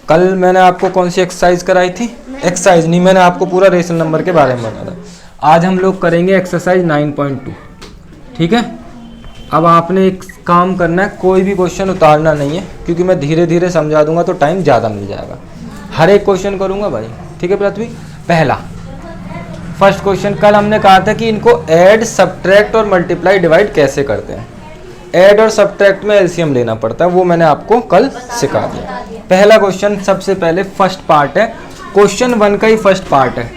कल मैंने आपको कौन सी एक्सरसाइज कराई थी? एक्सरसाइज नहीं, मैंने आपको पूरा रेशनल नंबर के बारे में बताया था। आज हम लोग करेंगे एक्सरसाइज 9.2। ठीक है, अब आपने एक काम करना है, कोई भी क्वेश्चन उतारना नहीं है, क्योंकि मैं धीरे धीरे समझा दूंगा तो टाइम ज़्यादा मिल जाएगा। हर एक क्वेश्चन करूंगा भाई। ठीक है पृथ्वी, पहला फर्स्ट क्वेश्चन, कल हमने कहा था कि इनको ऐड, सब्ट्रैक्ट और मल्टीप्लाई डिवाइड कैसे करते हैं। ऐड और सब्ट्रैक्ट में एलसीएम लेना पड़ता है, वो मैंने आपको कल सिखा दिया। पहला क्वेश्चन, सबसे पहले फर्स्ट पार्ट है, क्वेश्चन 1 का ही फर्स्ट पार्ट है।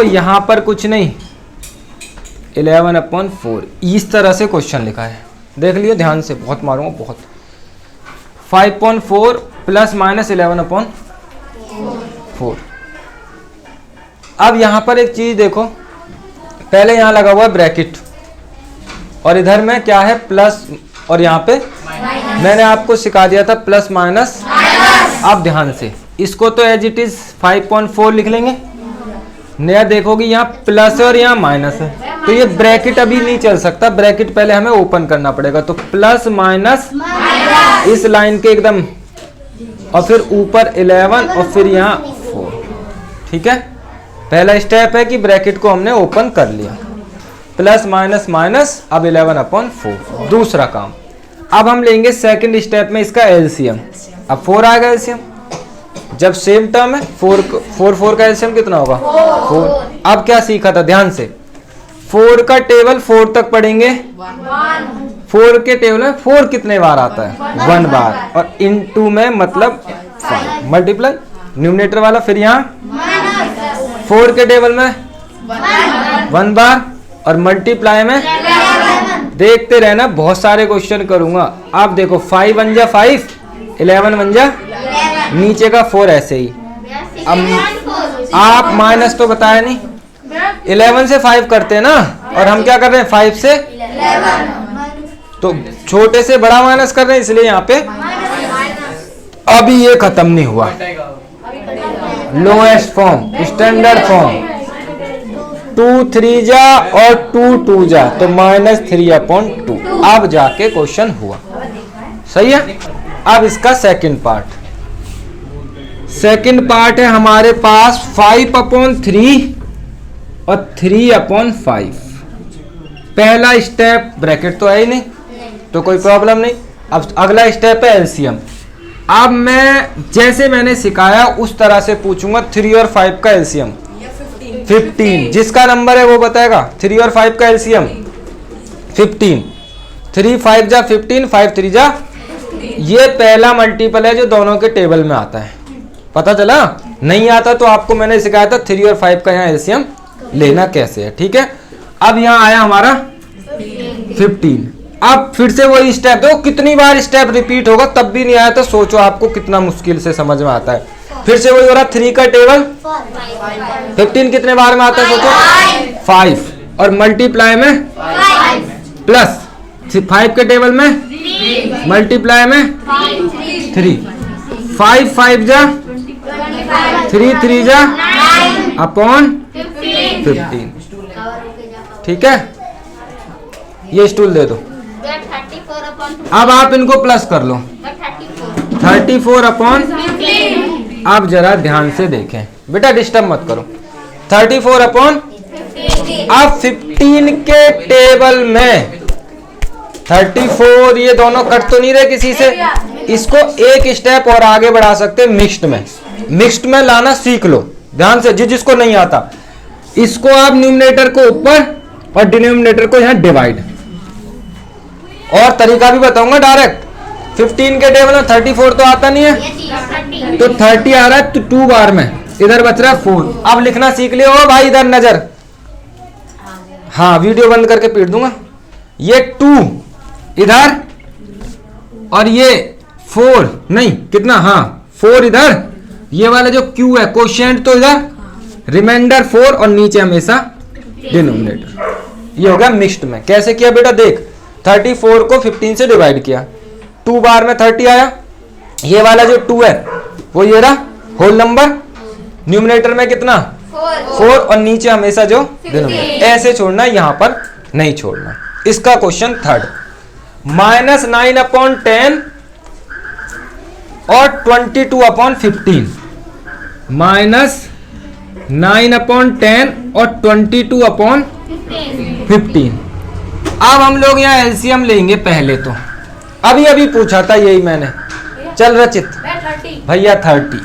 यहाँ पर कुछ नहीं, 11/4 इस तरह से क्वेश्चन लिखा है, देख लियो ध्यान से, बहुत मारूंगा बहुत। 5.4 प्लस माइनस 11/4। अब यहाँ पर एक चीज देखो, पहले यहाँ लगा हुआ है ब्रैकेट और इधर में क्या है, प्लस, और यहाँ पे मैंने आपको सिखा दिया था प्लस माइनस। अब ध्यान से इसको तो एज इट इज 5.4 लिख लेंगे। नया देखोगे यहाँ प्लस है और यहाँ माइनस है, तो ये ब्रैकेट अभी नहीं चल सकता, ब्रैकेट पहले हमें ओपन करना पड़ेगा। तो प्लस माइनस इस लाइन के एकदम, और फिर ऊपर 11 और फिर यहाँ 4। ठीक है, पहला स्टेप है कि ब्रैकेट को हमने ओपन कर लिया, प्लस माइनस माइनस, अब 11/4। दूसरा काम, अब हम लेंगे सेकंड स्टेप में इसका एलसीएम। अब 4 आएगा एलसीएम, जब सेम टर्म है 4 का एलसीएम कितना होगा 4। अब क्या सीखा था, ध्यान से, 4 का टेबल 4 तक पढ़ेंगे। 4 के टेबल में 4 कितने बार आता है, 1 बार, और इनटू में मतलब 5, मल्टीप्लाई न्यूमरेटर वाला, फिर यहाँ 4 के टेबल में 1 बार और मल्टीप्लाई में, देखते रहना, बहुत सारे क्वेश्चन करूंगा। आप देखो 5 1 जा 5, 11 1 जा, नीचे का 4 ऐसे ही। अब आप माइनस तो बताया नहीं, 11 से 5 करते हैं ना, और हम क्या कर रहे हैं 5 से 11, तो छोटे से बड़ा माइनस कर रहे हैं, इसलिए यहाँ पे अभी ये खत्म नहीं हुआ। लोएस्ट फॉर्म, स्टैंडर्ड फॉर्म, 2 3 जा और 2 2 जा, तो -3/2। अब जाके क्वेश्चन हुआ, सही है। अब इसका सेकंड पार्ट, सेकंड पार्ट है हमारे पास 5/3 और 3/5। पहला स्टेप, ब्रैकेट तो है ही नहीं तो कोई प्रॉब्लम नहीं। अब अगला स्टेप है एलसीएम। अब मैं जैसे मैंने सिखाया उस तरह से पूछूंगा, 3 और 5 का एलसीएम 15, जिसका नंबर है वो बताएगा। 3 और 5 का एलसीएम 15, 3 5 जा 15, 5 3 जा, ये पहला मल्टीपल है जो दोनों के टेबल में आता है। पता चला? नहीं आता तो आपको मैंने सिखाया था 3 और 5 का यहाँ एलसीएम लेना कैसे है। ठीक है, अब यहाँ आया हमारा 15। अब फिर से वही स्टेप, देखो कितनी बार स्टेप रिपीट होगा, तब भी नहीं आया तो सोचो आपको कितना मुश्किल से समझ में आता है। फिर से वही हो रहा, 3 का टेबल 15 कितने बार में आता है सोचो, 5, और मल्टीप्लाई में प्लस, 5 के टेबल में मल्टीप्लाई में 3, 5 5 जा, 3 3 जा अपॉन 15। ठीक है, ये स्टूल दे दो। अब आप इनको प्लस कर लो, 34/, आप जरा ध्यान से देखें बेटा, डिस्टर्ब मत करो। 34/, अब 15 के टेबल में 34, ये दोनों कट तो नहीं रहे किसी से, इसको एक स्टेप और आगे बढ़ा सकते हैं, मिक्स्ड में। मिक्स्ड में लाना सीख लो ध्यान से, जिसको नहीं आता। इसको आप न्यूमरेटर को ऊपर और डिनोमिनेटर को यहाँ डिवाइड, और तरीका भी बताऊंगा डायरेक्ट। 15 के टेबल में 34 तो आता नहीं है, तो 30 आ रहा है, तो 2 बार में, इधर बच रहा है 4। अब लिखना सीख लियो भाई, इधर नजर, हाँ वीडियो बंद करके पीट दूंगा। ये 2 इधर और ये 4 नहीं, कितना, हाँ 4 इधर, ये वाला जो Q है कोशेंट तो इधर, रिमाइंडर 4 और नीचे हमेशा डिनोमिनेटर। ये हो गया मिक्स्ड में। कैसे किया बेटा, देख 34 को 15 से डिवाइड किया, 2 बार में 30 आया, ये वाला जो 2 है वो ये रहा होल नंबर, न्यूमरेटर में कितना 4 और नीचे हमेशा जो डिनोमिनेटर, ऐसे छोड़ना, यहां पर नहीं छोड़ना। इसका क्वेश्चन थर्ड, -9/10 और 22/15 माइनस 9/10 और 22/15। अब हम लोग यहाँ एलसीएम लेंगे पहले तो, अभी पूछा था यही मैंने। चल रचित भैया 30,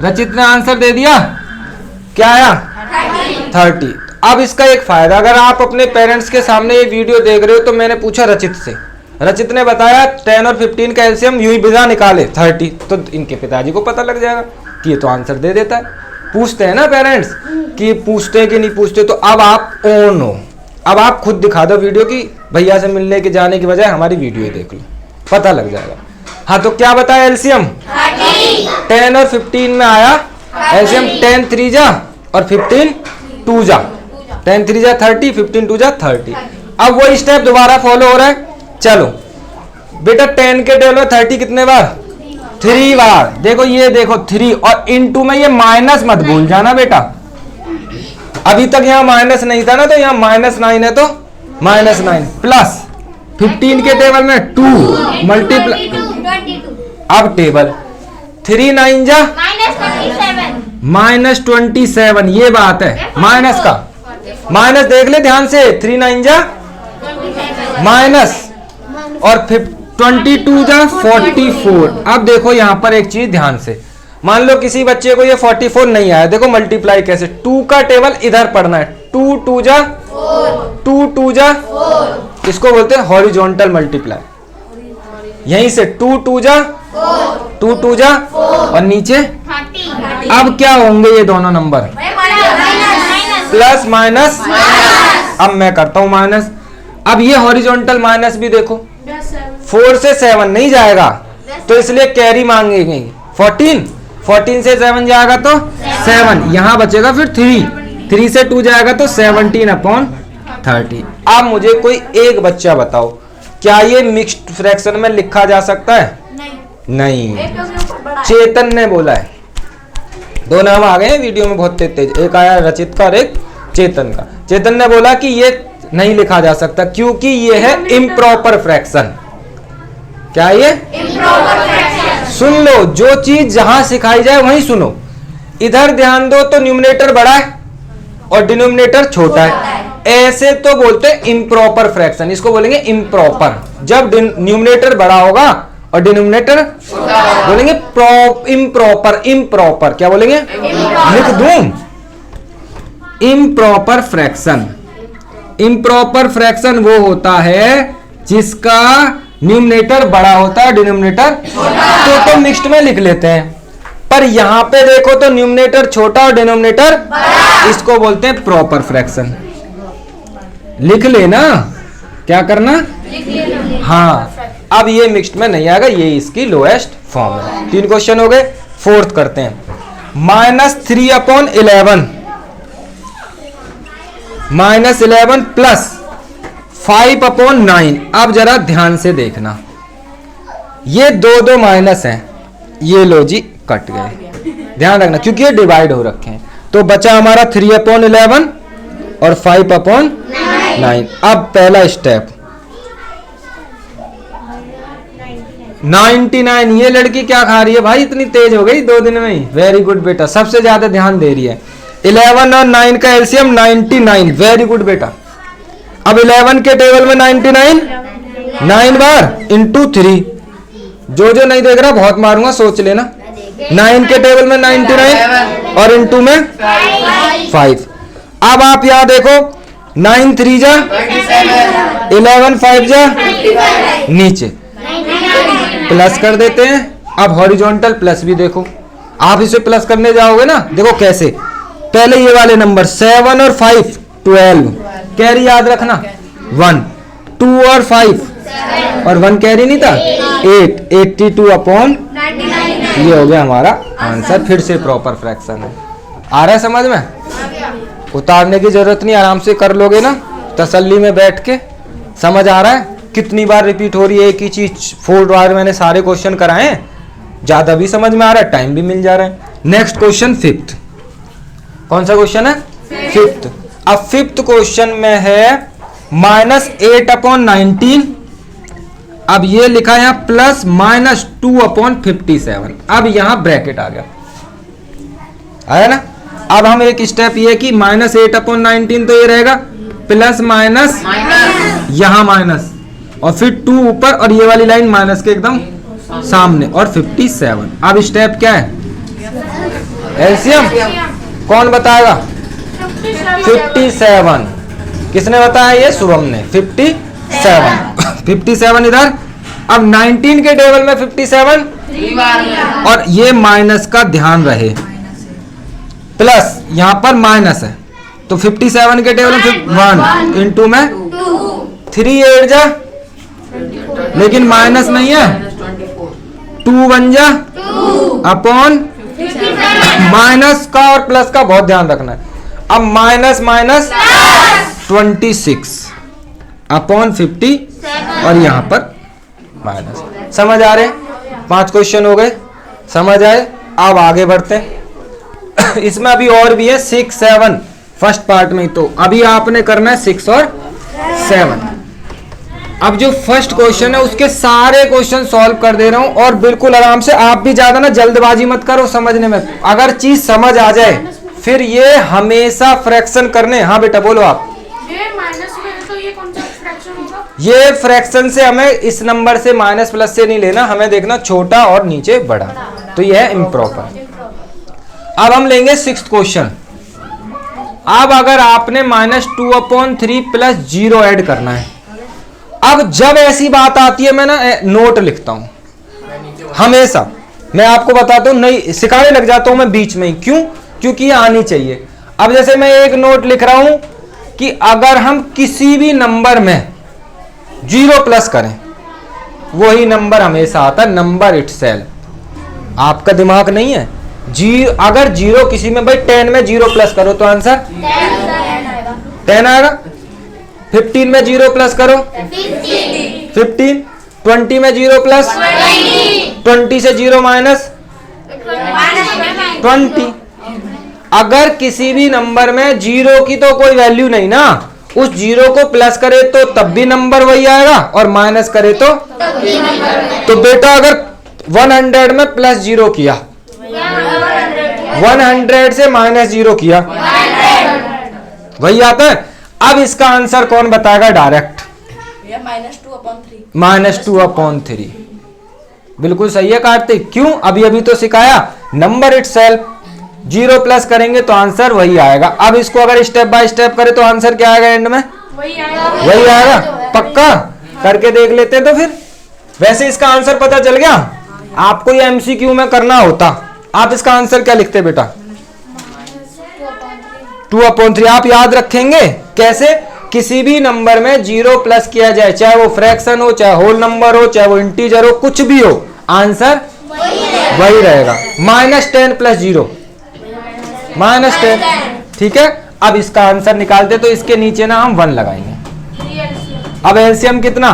रचित ने आंसर दे दिया, क्या आया 30। अब इसका एक फायदा, अगर आप अपने पेरेंट्स के सामने ये वीडियो देख रहे हो तो मैंने पूछा रचित से, रचित ने बताया 10 और 15 का एलसीएम यूं ही बिना निकाले 30, तो इनके पिताजी को पता लग जाएगा कि ये तो आंसर दे देता है। पूछते हैं ना पेरेंट्स कि पूछते हैं कि नहीं पूछते, तो अब आप ऑन हो, अब आप खुद दिखा दो वीडियो की, भैया से मिलने के जाने की बजाय हमारी वीडियो देख लो, पता लग जाएगा। हाँ तो क्या बताया एलसीएम 10 और 15 में आया एलसीएम 10 3 जा और 15 2 जा, 10 3 जा 30, 15 2 जा 30। अब वही स्टेप दोबारा फॉलो हो रहा है। चलो बेटा 10 के टेबल में 30 कितने बार 3 बार, देखो ये देखो 3 और इनटू में ये माइनस मत भूल जाना बेटा, अभी तक यहाँ माइनस नहीं था ना, तो यहाँ -9 है तो -9 प्लस 15 के टेबल में 2 मल्टीप्लाई, अब टेबल 3 9 जा -27, ये बात है माइनस का, माइनस देख ले ध्यान से, 3 9 जा माइनस और 22 जा 44। अब देखो यहाँ पर एक चीज ध्यान से, मान लो किसी बच्चे को ये 44 नहीं आया, देखो मल्टीप्लाई कैसे, 2 का टेबल इधर पढ़ना है, 2 2 जा 4, इसको बोलते हैं हॉरिजॉन्टल मल्टीप्लाई, यहीं से 2 2 जा 2 जा और नीचे 30। अब क्या होंगे ये दोनों नंबर, प्लस माइनस, अब मैं करता हूं माइनस, अब ये हॉरिजॉन्टल माइनस भी देखो 4 से 7 नहीं जाएगा, तो इसलिए कैरी मांगेंगे 14 से 7 जाएगा तो 7, यहाँ बचेगा फिर 3 से 2 जाएगा तो 17/30। अब मुझे कोई एक बच्चा बताओ, क्या ये मिक्स्ड फ्रैक्शन में लिखा जा सकता है? नहीं। चेतन ने बोला है, दो नाम आ गए हैं वीडियो में बहुत तेज, एक आया रचित का और एक चेतन का। चेतन ने बोला कि ये नहीं लिखा जा सकता क्योंकि ये है इम्प्रॉपर फ्रैक्शन। क्या ये इम्प्रॉपर फ्रैक्शन? सुन लो, जो चीज जहां सिखाई जाए वहीं सुनो। इधर ध्यान दो तो न्यूमरेटर बड़ा है और डिनोमिनेटर छोटा है, ऐसे तो बोलते हैं इम्प्रॉपर फ्रैक्शन, इसको बोलेंगे इम्प्रॉपर। जब न्यूमरेटर बड़ा होगा और डिनोमिनेटर बोलेंगे इम्प्रॉपर। इम्प्रॉपर क्या बोलेंगे? लिख दूं, इम्प्रॉपर फ्रैक्शन। इम्प्रॉपर फ्रैक्शन वो होता है जिसका न्यूमरेटर बड़ा होता है, डिनोमिनेटर तो मिक्स्ड में लिख लेते हैं, पर यहां पे देखो तो न्यूमरेटर छोटा और डिनोमिनेटर, इसको बोलते हैं प्रॉपर फ्रैक्शन। लिख लेना, क्या करना? हाँ, अब ये मिक्स्ड में नहीं आएगा, ये इसकी लोएस्ट फॉर्म है। 3 क्वेश्चन हो गए, फोर्थ करते हैं। -3/11 -11 प्लस 5/9। अब जरा ध्यान से देखना, ये दो माइनस हैं, ये लो जी कट गए, ध्यान रखना क्योंकि ये डिवाइड हो रखे हैं। तो बचा हमारा 3/11 और 5/9। अब पहला स्टेप 99। ये लड़की क्या खा रही है भाई, इतनी तेज हो गई 2 दिन में ही। वेरी गुड बेटा, सबसे ज्यादा ध्यान दे रही है। 11 और 9 का एलसीएम 99। वेरी गुड बेटा। अब 11 के टेबल में 99 9 बार इंटू 3। जो नहीं देख रहा बहुत मारूंगा, सोच लेना। 9 के टेबल में 99 और इंटू में 5। अब आप यहां देखो, 9 3 जा 11 5 जा नीचे प्लस कर देते हैं। अब हॉरिजॉन्टल प्लस भी देखो, आप इसे प्लस करने जाओगे ना, देखो कैसे। पहले ये वाले नंबर 7 और 5 12, कैरी याद रखना 1, 2 और 5 और 1 कैरी नहीं था 8, 82/99। ये हो गया हमारा आंसर। फिर से प्रॉपर फ्रैक्शन है। आ रहा है समझ में? उतारने की जरूरत नहीं, आराम से कर लोगे ना तसल्ली में बैठ के। समझ आ रहा है? कितनी बार रिपीट हो रही है एक ही चीज, 4 बार मैंने सारे क्वेश्चन कराए हैं, ज्यादा भी समझ में आ रहा है, टाइम भी मिल जा रहा है। Next question 5th। कौन सा क्वेश्चन है? 5th। अब 5th क्वेश्चन में है -8/19। अब ये लिखा है यहाँ प्लस माइनस 2/57। अब यहाँ ब्रैकेट आ गया, आया ना। अब हम एक स्टेप ये कि -8/19 तो ये रहेगा प्लस माइनस यहाँ माइनस और फिर 2 ऊपर और ये वाली लाइन माइनस के एकदम सामने और 57। अब स्टेप क्या है? एलसीएम कौन बताएगा? 57। किसने बताया? ये शुभम ने। 57 इधर। अब 19 के टेबल में 57 और ये माइनस का ध्यान रहे, प्लस यहां पर माइनस है तो 57 के टेबल में 1 इंटू में 3 8 जा, लेकिन माइनस नहीं है, 2 बन जा अपॉन माइनस का और प्लस का बहुत ध्यान रखना है। अब माइनस 26/50 और यहां पर माइनस। समझ आ रहे? 5 क्वेश्चन हो गए, समझ आए? अब आगे बढ़ते हैं। इसमें अभी और भी है 6 7 फर्स्ट पार्ट में, तो अभी आपने करना है 6 और 7। अब जो फर्स्ट क्वेश्चन है उसके सारे क्वेश्चन सॉल्व कर दे रहा हूं और बिल्कुल आराम से। आप भी ज्यादा ना जल्दबाजी मत करो समझने में, अगर चीज समझ आ जाए फिर ये हमेशा फ्रैक्शन करने। हाँ बेटा बोलो आप। माइनस में तो ये कौन सा फ्रैक्शन होगा? ये फ्रैक्शन से हमें इस नंबर से माइनस प्लस से नहीं लेना, हमें देखना छोटा और नीचे बड़ा, तो यह है इम्प्रॉपर। अब हम लेंगे 6th क्वेश्चन। अब अगर आपने -2/3 प्लस 0 ऐड करना है, अब जब ऐसी बात आती है मैं ना नोट लिखता हूं हमेशा। मैं आपको बताता हूं, नहीं सिखाने लग जाता हूं मैं बीच में ही। क्यों? क्योंकि ये आनी चाहिए। अब जैसे मैं एक नोट लिख रहा हूं कि अगर हम किसी भी नंबर में 0 प्लस करें, वही नंबर हमेशा आता है नंबर इटसेल्फ। आपका दिमाग नहीं है अगर 0 किसी में, भाई 10 में 0 प्लस करो तो आंसर 10 आएगा। 15 में 0 प्लस करो 15। 20 में 0 प्लस 20 से 0 माइनस 20। अगर किसी भी नंबर में 0 की तो कोई वैल्यू नहीं ना, उस 0 को प्लस करे तो तब भी नंबर वही आएगा और माइनस करे तो बेटा अगर 100 में प्लस 0 किया, 100 से -0 किया, वही आता है। अब इसका आंसर कौन बताएगा डायरेक्ट? -2/3। बिल्कुल सही है कार्तिक। क्यों? अभी तो सिखाया नंबर इटसेल्फ। 0 प्लस करेंगे तो आंसर वही आएगा। अब इसको अगर स्टेप बाय स्टेप करें तो आंसर क्या आएगा एंड में? वही आएगा। पक्का करके देख लेते हैं तो फिर। वैसे इसका आंसर पता चल गया आपको, ये MCQ में करना होता। आप इसका आंसर क्या लिखते बेटा? 2/3। आप याद रखेंगे कैसे? किसी भी नंबर में 0 प्लस किया जाए, चाहे वो फ्रैक्शन हो, चाहे होल नंबर हो, चाहे वो इंटीजर हो, कुछ भी हो, आंसर वही रहेगा। -10 प्लस 0 -10। ठीक है। अब इसका आंसर निकालते तो इसके नीचे ना हम 1 लगाएंगे। अब एलसीएम कितना?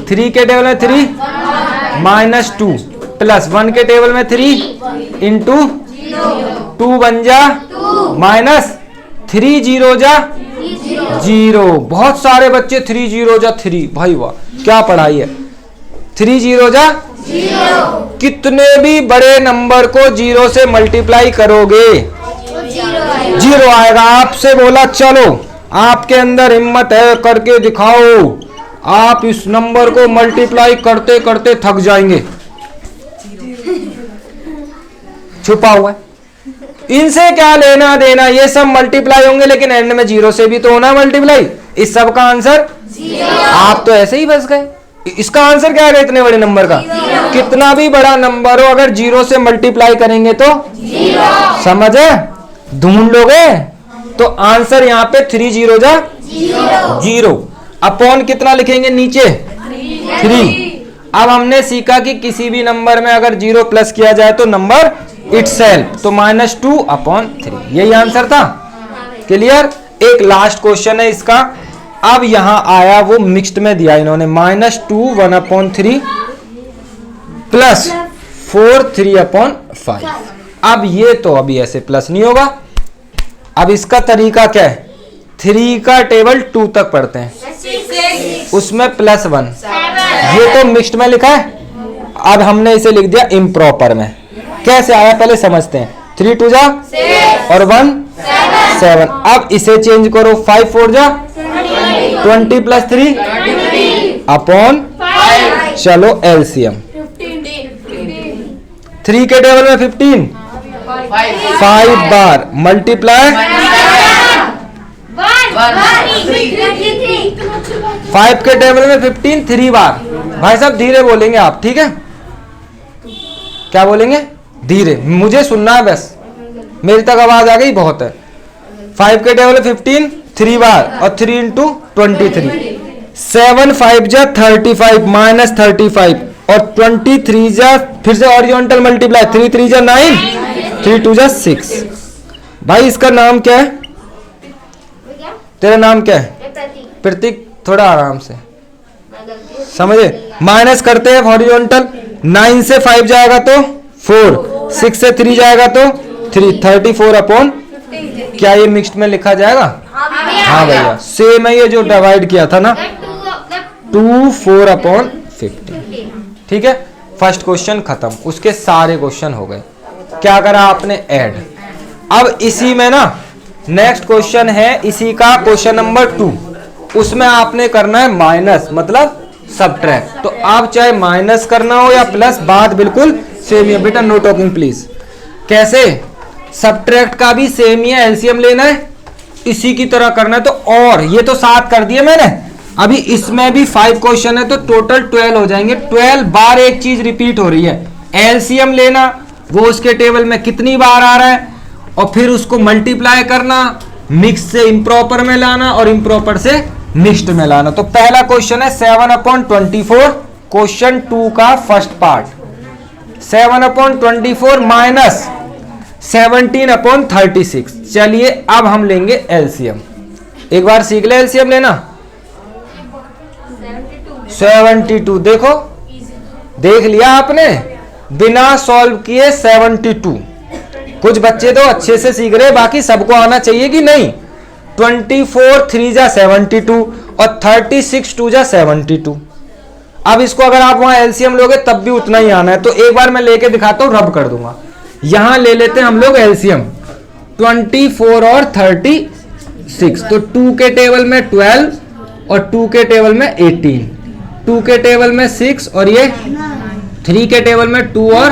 3 के टेबल में 3 -2 प्लस 1 के टेबल में 3 इंटू 2 बन जा -3 0 जा 0। बहुत सारे बच्चे 3 0 जा 3, भाई वाह क्या पढ़ाई है। 3 0 जा 0। कितने भी बड़े नंबर को 0 से मल्टीप्लाई करोगे 0 आएगा। आपसे बोला चलो आपके अंदर हिम्मत है करके दिखाओ, आप इस नंबर को मल्टीप्लाई करते करते थक जाएंगे। छुपा हुआ है, इनसे क्या लेना देना, ये सब मल्टीप्लाई होंगे लेकिन एंड में 0 से भी तो होना मल्टीप्लाई। इस सब का आंसर 0। आप तो ऐसे ही फंस गए। इसका आंसर क्या है इतने बड़े नंबर का? 0। कितना भी बड़ा नंबर हो अगर 0 से मल्टीप्लाई करेंगे तो 0। समझे? ढूंढ लोगे तो आंसर यहाँ पे 3 0 जा 0 अपॉन कितना लिखेंगे नीचे 3। अब हमने सीखा कि किसी भी नंबर में अगर 0 प्लस किया जाए तो नंबर इटसेल्फ, तो -2/3 यही आंसर था। क्लियर? एक लास्ट क्वेश्चन है इसका। अब यहां आया वो मिक्स्ड में दिया इन्होंने -2 1/3 प्लस 4 3/5। अब ये तो अभी ऐसे प्लस नहीं होगा। अब इसका तरीका क्या है? 3 का टेबल 2 तक पढ़ते हैं, उसमें +1 ये तो मिक्स्ड में लिखा है, अब हमने इसे लिख दिया इम्प्रॉपर में। कैसे आया पहले समझते हैं। 3 2 जा और 1 7। अब इसे चेंज करो, 5 4 जा 20 प्लस 3 अपॉन, चलो एलसीएम 3 के टेबल में 15 5 बार मल्टीप्लाई 5 के टेबल में 15 3 बार। भाई साहब धीरे बोलेंगे आप, ठीक है? क्या बोलेंगे? धीरे, मुझे सुनना है बस, मेरी तक आवाज आ गई बहुत है। 5 के टेबल में 15 3 बार और 3 इंटू 23 7 5 जा 35 माइनस 35 और 23 जा फिर से हॉरिजॉन्टल मल्टीप्लाई 3 3 जा 9 3 2 जा 6। भाई इसका नाम क्या है? तेरा नाम क्या है? प्रतीक। थोड़ा आराम से समझे। माइनस करते हैं हॉरिजॉन्टल, 9 से 5 जाएगा तो 4, 6 से 3 जाएगा तो 3, 34 अपॉन, क्या ये मिक्स्ड में लिखा जाएगा? हाँ भैया सेम है ये जो डिवाइड किया था ना, 2 4 अपॉन 50। ठीक है, फर्स्ट क्वेश्चन खत्म। उसके सारे क्वेश्चन हो गए। क्या करा आपने? ऐड। अब इसी में ना नेक्स्ट क्वेश्चन है इसी का क्वेश्चन नंबर 2, उसमें आपने करना है माइनस, मतलब सबट्रैक्ट। तो आप चाहे माइनस करना हो या प्लस, बात बिल्कुल सेम है बेटा, नो टॉकिंग प्लीज। कैसे? सबट्रैक्ट का भी सेम ही है, एलसीएम लेना है, इसी की तरह करना है। तो और ये तो 7 कर दिए मैंने, अभी इसमें भी 5 क्वेश्चन है तो टोटल 12 हो जाएंगे। 12 बार एक चीज रिपीट हो रही है। एलसीएम लेना, वो उसके टेबल में कितनी बार आ रहा है, और फिर उसको मल्टीप्लाई करना, मिक्स से इम्प्रॉपर में लाना और इम्प्रॉपर से मिक्स्ड में लाना। तो पहला क्वेश्चन है 7/24, क्वेश्चन 2 का फर्स्ट पार्ट। 7/24 माइनस 17/36। चलिए अब हम लेंगे एलसीएम। एक बार सीख ले एलसीएम लेना। 72, देखो देख लिया आपने, बिना सॉल्व किए 72। कुछ बच्चे तो अच्छे से सीख रहे, बाकी सबको आना चाहिए कि नहीं। 24 3 जा 72 और 36 2 जा 72। अब इसको अगर आप वहां एलसीएम लोगे तब भी उतना ही आना है। तो एक बार मैं लेके दिखाता हूं, रब कर दूंगा। यहां ले लेते हैं हम लोग एलसीएम, 24 और 36। तो 2 के टेबल में 12 और 2 के टेबल में 18, 2 के टेबल में 6 और ये 3 के टेबल में 2 और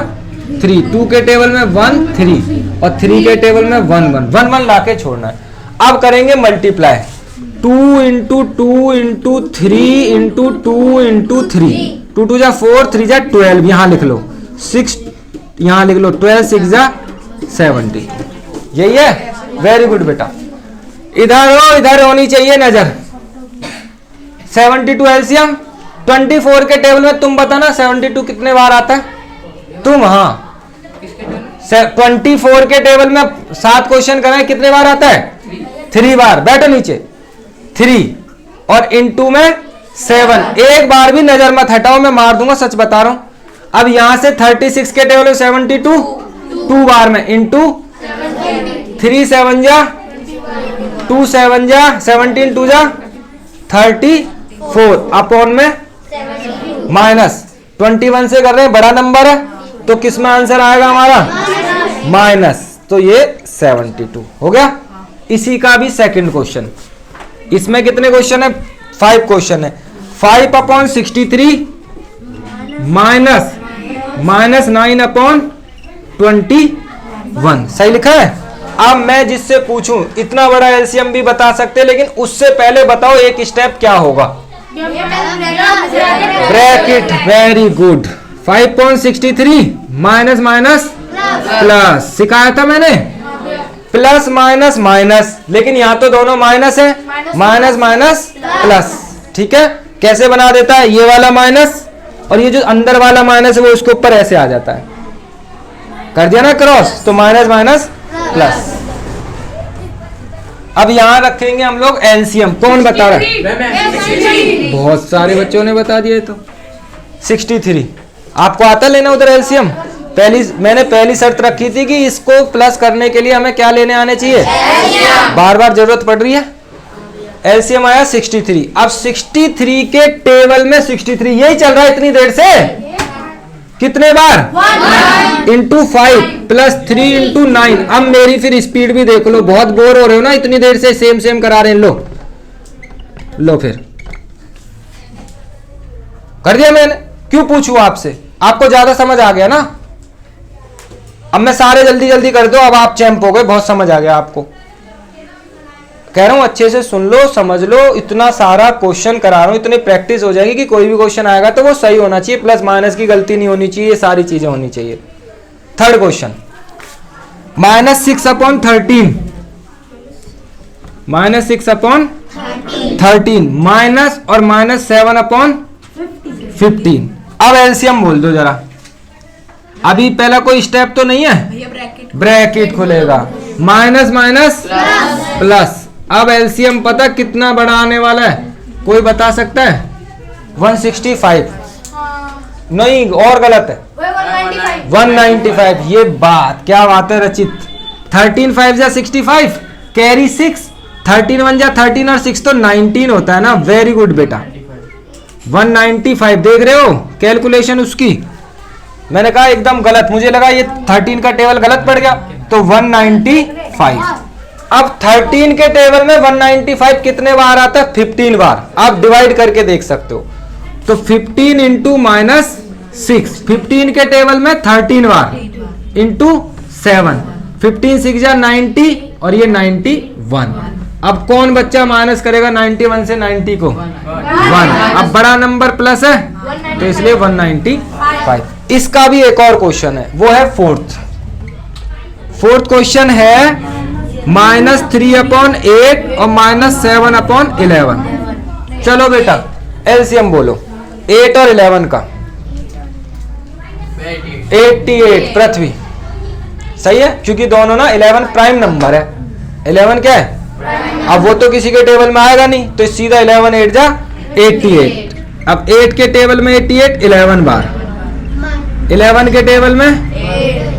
3, 2 के टेबल में 1 3 और 3 के टेबल में 1 1 लाके छोड़ना है। अब करेंगे multiply, 2 into 2 into 3 into 2 into 3, 2 2 जा 4 3 जा 12, यहां लिख लो 6, यहां लिख लो 12 6 जा 70। यही है, वेरी गुड बेटा। इधर हो, इधर होनी चाहिए नजर। 72 एलसीएम, 24 के टेबल में तुम बताना 72 कितने बार आता है तुम। हाँ 24 के टेबल में 7 क्वेश्चन कराए, कितने बार आता है? 3 बार। बैठो नीचे, 3 और इनटू में 7। एक बार भी नजर मत हटाओ, मैं मार दूंगा, सच बता रहा हूं। अब यहां से 36 के टेबल में 72 2 बार में इनटू 3 7 जा 2 7 जा 17 2 जा 34 अपॉन में माइनस 21 से कर रहे हैं, बड़ा नंबर है तो किस में आंसर आएगा हमारा? माइनस। तो ये 72 हो गया। इसी का भी सेकंड क्वेश्चन। इसमें कितने क्वेश्चन है? 5 क्वेश्चन है। 5/63 माइनस 9/21। सही लिखा है। अब मैं जिससे पूछूं, इतना बड़ा एलसीएम भी बता सकते, लेकिन उससे पहले बताओ एक स्टेप क्या होगा? Bracket. Very good. 5/63 minus minus plus, सिखाया था मैंने, प्लस माइनस माइनस, लेकिन यहां तो दोनों माइनस है, माइनस माइनस प्लस। ठीक है, कैसे बना देता है? ये वाला माइनस और ये जो अंदर वाला माइनस है वो उसके ऊपर ऐसे आ जाता है, कर दिया ना क्रॉस, तो माइनस माइनस प्लस। अब यहां रखेंगे हम लोग एलसीएम। कौन बता रहा है? बहुत सारे बच्चों ने बता दिया। तो 63 आपको आता लेना उधर एलसीएम? मैंने पहली शर्त रखी थी कि इसको प्लस करने के लिए हमें क्या लेने आने चाहिए? बार बार जरूरत पड़ रही है। एलसीएम आया 63। अब 63 के टेबल में 63 यही चल रहा है इतनी देर से। कितने बार? Into 5 plus 3 into 9। अब मेरी फिर स्पीड भी देख लो, बहुत बोर हो रहे हो ना इतनी देर से, सेम सेम करा रहे हैं। लो फिर कर दिया मैंने, क्यों पूछूं आपसे, आपको ज्यादा समझ आ गया ना। अब मैं सारे जल्दी जल्दी कर दो, अब आप चैंप हो गए, बहुत समझ आ गया आपको। कह रहा हूं अच्छे से सुन लो, समझ लो, इतना सारा क्वेश्चन करा रहा हूं, इतनी प्रैक्टिस हो जाएगी कि कोई भी क्वेश्चन आएगा तो वो सही होना चाहिए, प्लस माइनस की गलती नहीं होनी चाहिए, सारी चीजें होनी चाहिए। थर्ड क्वेश्चन, -6/13 -6/13 माइनस और -7/15। अब एलसीएम बोल दो जरा। अभी पहला कोई स्टेप तो नहीं है, ब्रैकेट खुलेगा, माइनस माइनस प्लस। अब एलसीएम पता कितना बड़ा आने वाला है, कोई बता सकता है? 165 नहीं, और गलत है, 195। ये बात क्या बात है रचित। 13 5 जा 65, कैरी 6, 13 1 जा 13 और 6 तो 19 होता है ना। वेरी गुड बेटा, 195 देख रहे हो कैलकुलेशन उसकी। मैंने कहा एकदम गलत, मुझे लगा ये 13 का टेबल गलत पड़ गया, तो 195। अब 13 के टेबल में 195 कितने बार आता है? 15 बार। आप डिवाइड करके देख सकते हो, तो 15 इंटू -6, 15 के टेबल में 13 बार इंटू 7, 15 6 जा 90 और ये 91। अब कौन बच्चा माइनस करेगा 91 से 90 को? 1। अब बड़ा नंबर प्लस है तो इसलिए 195। इसका भी एक और क्वेश्चन है, वो है फोर्थ क्वेश्चन है -3/8 और -7/11। चलो बेटा एलसीएम बोलो 8 और 11 का। 88 पृथ्वी सही है, क्योंकि दोनों ना 11 प्राइम नंबर है। 11 क्या है? अब वो तो किसी के टेबल में आएगा नहीं, तो सीधा 11 8 जा 88। अब 8 के टेबल में 88 11 बार, 11 के टेबल में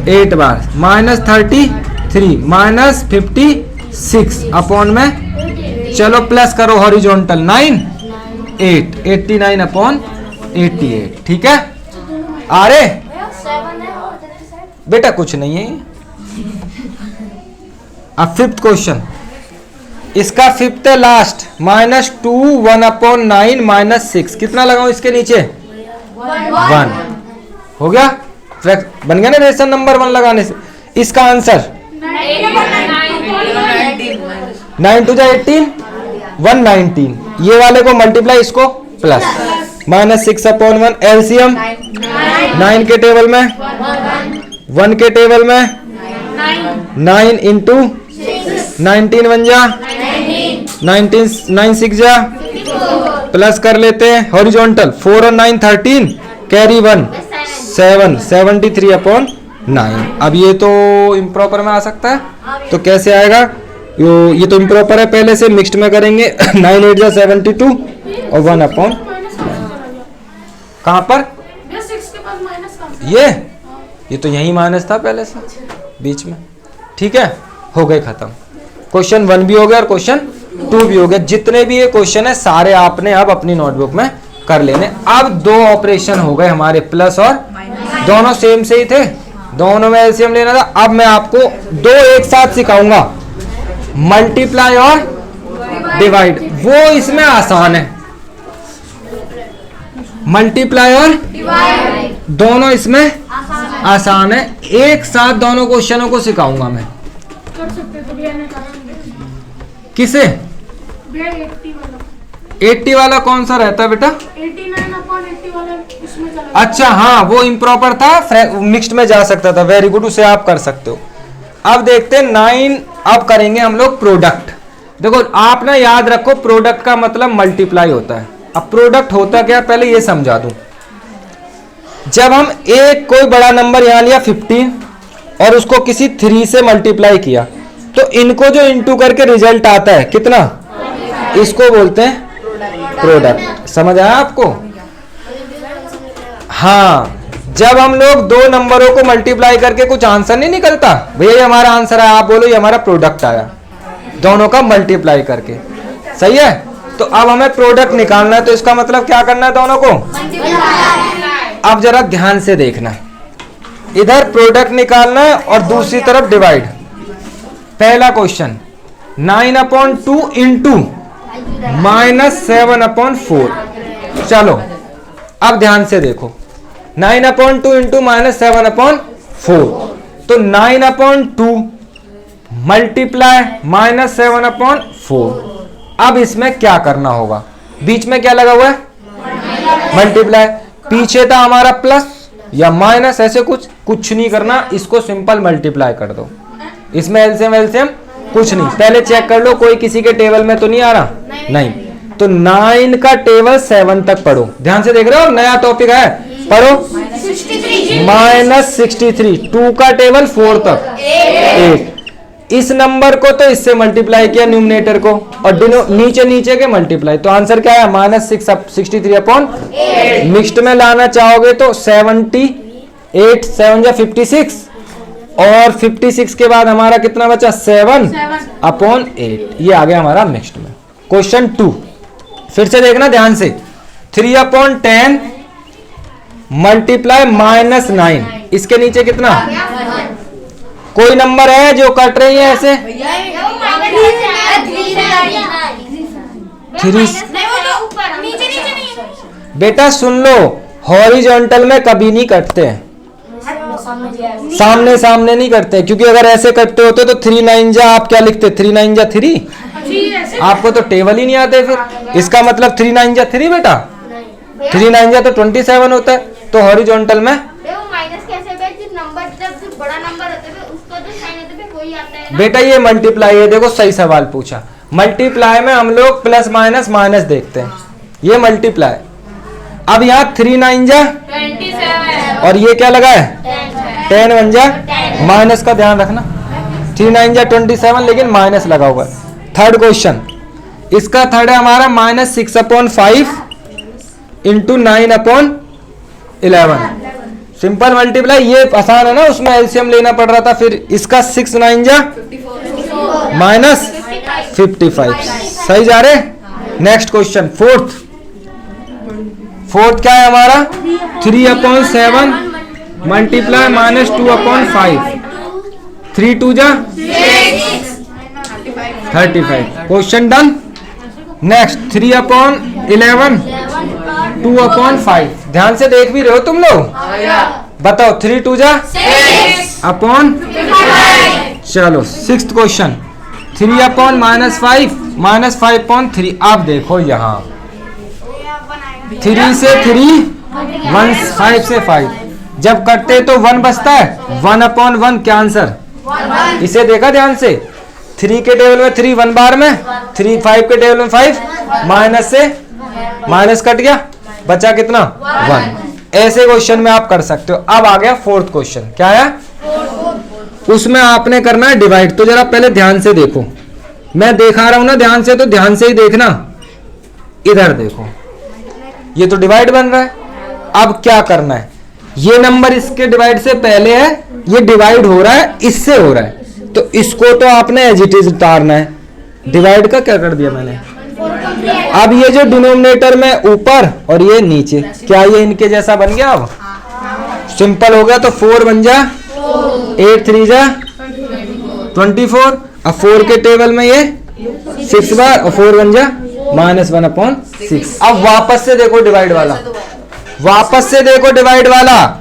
8 बार, -33 -56 अपॉन में, चलो प्लस करो हॉरिजॉन्टल 9 8 89/88। ठीक है, आ रहे बेटा? कुछ नहीं है। अब फिफ्थ क्वेश्चन, इसका फिफ्थ है लास्ट, -2 1/9 -6। कितना लगाऊं इसके नीचे? 1 हो गया, बन गया ना रेशन नंबर 1 लगाने से। इसका आंसर 9 2 जा 18 119। ये वाले को मल्टीप्लाई, इसको प्लस, -6/1। एलसीएम 9 के टेबल में 1 के टेबल में 9 इंटू 19 1 जा 19 9 6 जा, प्लस कर लेते हैं हॉरिजॉन्टल, 4 और 9 13, कैरी 1 7 73/9। अब ये तो इम्प्रॉपर में आ सकता है, तो कैसे आएगा? ये तो इम्प्रॉपर है, पहले से मिक्स्ड में करेंगे। 9 8 जा 72 और 1/, कहां पर? ये तो यही माइनस था पहले से बीच में। ठीक है, हो गए खत्म। क्वेश्चन 1 भी हो गया और क्वेश्चन 2 भी हो गया। जितने भी ये क्वेश्चन है सारे आपने अब अपनी नोटबुक में कर लेने। अब 2 ऑपरेशन हो गए हमारे, प्लस और, दोनों सेम से ही थे, दोनों में एलसीएम लेना था। अब मैं आपको 2 एक साथ सिखाऊंगा, मल्टीप्लाई और डिवाइड। वो इसमें आसान है, मल्टीप्लाई और दोनों इसमें आसान है। एक साथ दोनों क्वेश्चनों को सिखाऊंगा मैं। कर सकते तो भैया ने करा। किसे? 80 वाला कौन सा रहता है बेटा? 89/80 वाला इसमें चला। अच्छा हाँ, वो इम्प्रॉपर था, मिक्स्ड में जा सकता था। वेरी गुड, उसे आप कर सकते हो। अब देखते हैं 9। अब करेंगे हम लोग प्रोडक्ट। देखो आप ना याद रखो, प्रोडक्ट का मतलब मल्टीप्लाई होता है। अब प्रोडक्ट होता क्या, पहले ये समझा दूं। जब हम एक कोई बड़ा नंबर यहां लिया 15 और उसको किसी 3 से मल्टीप्लाई किया, तो इनको जो इंटू करके रिजल्ट आता है कितना, इसको बोलते हैं प्रोडक्ट। समझ आया आपको? हाँ, जब हम लोग 2 नंबरों को मल्टीप्लाई करके कुछ आंसर नहीं निकलता, भैया ये हमारा आंसर है, आप बोलो ये हमारा प्रोडक्ट आया, दोनों का मल्टीप्लाई करके। सही है। तो अब हमें प्रोडक्ट निकालना है, तो इसका मतलब क्या करना है दोनों को। अब जरा ध्यान से देखना, इधर प्रोडक्ट निकालना है और दूसरी तरफ डिवाइड। पहला क्वेश्चन 9/2 इंटू -7/4। चलो अब ध्यान से देखो, 9/2 इंटू -7/4, तो 9/2 मल्टीप्लाई -7/4। अब इसमें क्या करना होगा, बीच में क्या लगा हुआ है, मल्टीप्लाई, पीछे था हमारा प्लस या माइनस, ऐसे कुछ नहीं करना, इसको सिंपल मल्टीप्लाई कर दो। इसमें एलसीएम कुछ नहीं, पहले चेक कर लो कोई किसी के टेबल में तो नहीं आ रहा, नहीं। तो 9 का टेबल 7 तक पढ़ो, ध्यान से देख रहे हो, नया टॉपिक है, पढ़ो। -63, 2 का टेबल 4 तक 8। इस नंबर को तो इससे मल्टीप्लाई किया न्यूमरेटर को, और नीचे के मल्टीप्लाई, तो आंसर क्या है -63/8। मिक्स्ड में लाना चाहोगे तो 78 7 या 56, और 56 के बाद हमारा कितना बचा, 7/8। ये आ गया हमारा मिक्स्ड में। क्वेश्चन 2 फिर से देखना ध्यान से, 3/10 मल्टीप्लाई -9, इसके नीचे कितना, कोई नंबर है जो कट रही है ऐसे, 3। बेटा सुन लो, हॉरिजॉन्टल में कभी नहीं कटते हैं, सामने नहीं करते, क्योंकि अगर ऐसे करते होते तो 3 9 जा, आप क्या लिखते, 3 9 जा 3, आपको तो टेबल ही नहीं आते फिर। इसका मतलब 3 9 जा 3 बेटा, 3 9 जा तो 27 होता है। तो हॉरिजॉन्टल में बेटा ये मल्टीप्लाई है, देखो सही सवाल पूछा, मल्टीप्लाई में हम लोग प्लस माइनस देखते हैं, ये मल्टीप्लाई। अब यहाँ 3 9 जा 27, और ये क्या लगा है 10 1 जा, माइनस का ध्यान रखना, 3 9 जा 27, लेकिन माइनस लगा हुआ है। थर्ड क्वेश्चन, इसका थर्ड है हमारा -6/5 इंटू 9/11। सिंपल मल्टीप्लाई, ये आसान है ना, उसमें एलसीएम लेना पड़ रहा था। फिर इसका 6 9 जा -55, सही जा रहे। नेक्स्ट क्वेश्चन फोर्थ क्या है हमारा, 3/7 मल्टीप्लाई -2/5, 3 2 जा 35। Question done. नेक्स्ट 3/11 2/5, ध्यान से देख भी रहे हो तुम लोग, बताओ 3 2 जा 6/, चलो 6th क्वेश्चन 3/-5 -5/3। अब देखो यहाँ 3 से 3 1 5 से 5, जब करते तो 1 बचता है, 1/1 क्या आंसर, इसे देखा ध्यान से, 3 के टेबल में 3 1 बार में 3, 5 के टेबल में 5, माइनस से माइनस कट गया, बचा कितना 1। ऐसे क्वेश्चन में आप कर सकते हो। अब आ गया 4th क्वेश्चन, क्या है, उसमें आपने करना है डिवाइड। तो जरा पहले ध्यान से देखो, मैं दिखा रहा हूं ना ध्यान से, तो ध्यान से ही देखना, इधर देखो, ये तो डिवाइड बन रहा है। अब क्या करना है, ये नंबर इसके डिवाइड से पहले है, ये डिवाइड हो रहा है, इससे हो रहा है, तो इसको तो आपने एज इट इज उतारना है। डिवाइड का क्या कर दिया मैंने, अब ये जो डिनोमिनेटर में ऊपर और ये नीचे, क्या ये इनके जैसा बन गया, अब सिंपल हो गया। तो 4 बन जा 8 3 जा 24, अब 4 के टेबल में ये 6 बार, और 4 बन जा -1/6। अब वापस से देखो डिवाइड वाला, वापस से देखो डिवाइड वाला,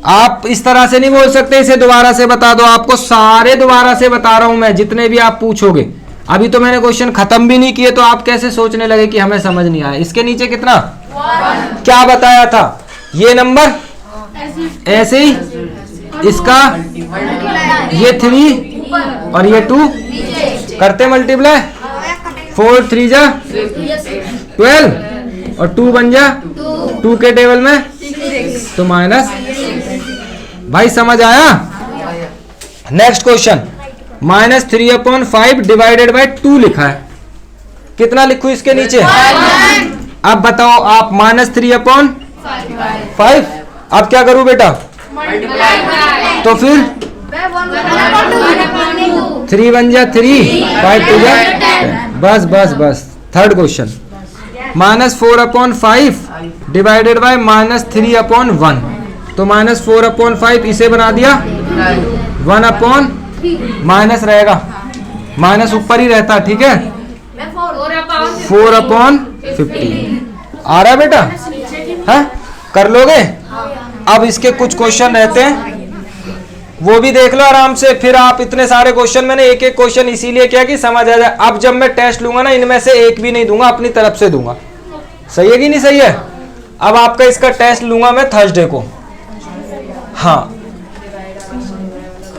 आप इस तरह से नहीं बोल सकते इसे दोबारा से बता दो, आपको सारे दोबारा से बता रहा हूं मैं, जितने भी आप पूछोगे। अभी तो मैंने क्वेश्चन खत्म भी नहीं किए, तो आप कैसे सोचने लगे कि हमें समझ नहीं आया। इसके नीचे कितना 1, क्या बताया था, ये नंबर ऐसे ही, इसका ये 3 और ये 2 करते मल्टीप्लाई, 4 3 जा 12, और 2 बन जा 2 के टेबल में तो माइनस। भाई समझ आया। नेक्स्ट क्वेश्चन -3/5 डिवाइडेड बाय 2 लिखा है, कितना लिखूं इसके नीचे, अब बताओ आप, -3/5। अब क्या करूं बेटा, तो फिर 3 बन जा 3, 5 2 जा, बस बस बस थर्ड क्वेश्चन, -4/5 डिवाइडेड बाय -3/1, तो -4/5 इसे बना दिया, 1/ माइनस रहेगा, माइनस ऊपर ही रहता, ठीक है, 4/50 आ रहा है बेटा, है कर लोगे। अब इसके कुछ क्वेश्चन रहते हैं, वो भी देख लो आराम से, फिर आप इतने सारे क्वेश्चन, मैंने एक एक क्वेश्चन इसीलिए किया कि समझ आ जाए। अब जब मैं टेस्ट लूंगा ना, इनमें से एक भी नहीं दूंगा, अपनी तरफ से दूंगा, सही है कि नहीं सही है। अब आपका इसका टेस्ट लूंगा मैं थर्सडे को, हाँ,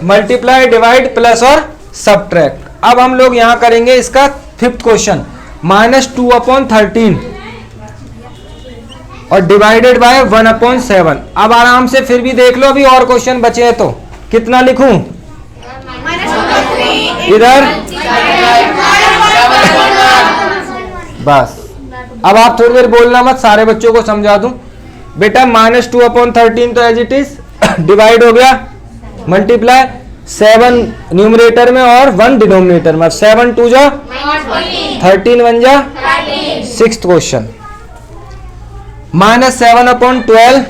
मल्टीप्लाई, डिवाइड, प्लस और सबट्रैक्ट। अब हम लोग यहां करेंगे इसका फिफ्थ क्वेश्चन, -2/13 और डिवाइडेड बाय 1/7। अब आराम से फिर भी देख लो, अभी और क्वेश्चन बचे हैं, तो कितना लिखूं इधर, बस। अब आप थोड़ी देर बोलना मत, सारे बच्चों को समझा दूं बेटा। -2/13 तो एज इट इज, डिवाइड हो गया, मल्टीप्लाई, 7 न्यूमरेटर में और 1 डिनोमिनेटर में, 7 2 जा 13 1 जा 6th क्वेश्चन, -7/12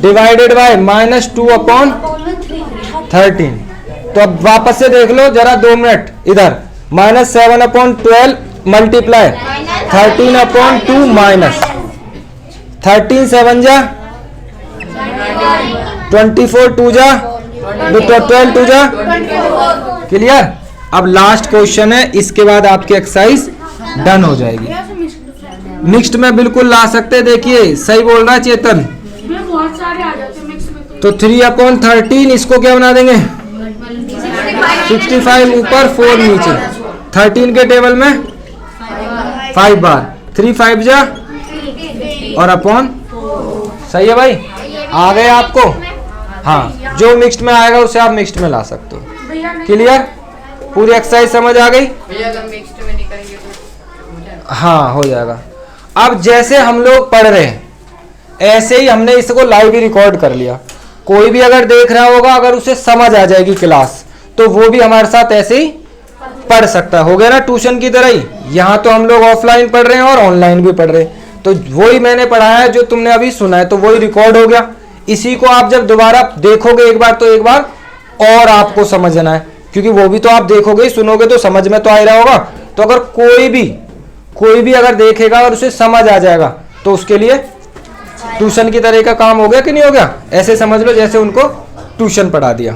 डिवाइडेड बाय -2/13। तो अब वापस से देख लो जरा 2 मिनट इधर, -7/12 मल्टीप्लाई 13/2 माइनस 13 7 जा 24 2 जा 12 2 जा, क्लियर। अब लास्ट क्वेश्चन है, इसके बाद आपकी एक्सरसाइज डन हो जाएगी। मिक्स्ड में बिल्कुल ला सकते, देखिए सही बोल रहा है चेतन, बहुत सारे आ जाते हैं मिक्स में, तो 3/13 इसको क्या बना देंगे, 65 ऊपर 4 नीचे, 13 के टेबल में 5 बार, 3 5 जा और अपॉन, सही है भाई, आ गए आपको। हाँ, जो मिक्स्ड में आएगा उसे आप मिक्स्ड में ला सकते हो, क्लियर, पूरी एक्सरसाइज समझ आ गई। हाँ हो जाएगा। अब जैसे हम लोग पढ़ रहे हैं ऐसे ही हमने इसको लाइव ही रिकॉर्ड कर लिया, कोई भी अगर देख रहा होगा, अगर उसे समझ आ जाएगी क्लास, तो वो भी हमारे साथ ऐसे ही पढ़ सकता है। हो गया ना ट्यूशन की तरह ही, यहाँ तो हम लोग ऑफलाइन पढ़ रहे हैं और ऑनलाइन भी पढ़ रहे हैं, तो वही मैंने पढ़ाया है जो तुमने अभी सुना है, तो वही रिकॉर्ड हो गया। इसी को आप जब दोबारा देखोगे एक बार, तो एक बार और आपको समझना है, क्योंकि वो भी तो आप देखोगे ही, सुनोगे तो समझ में तो आ रहा होगा। तो अगर कोई भी अगर देखेगा और उसे समझ आ जाएगा, तो उसके लिए ट्यूशन की तरह का काम हो गया कि नहीं हो गया। ऐसे समझ लो जैसे उनको ट्यूशन पढ़ा दिया।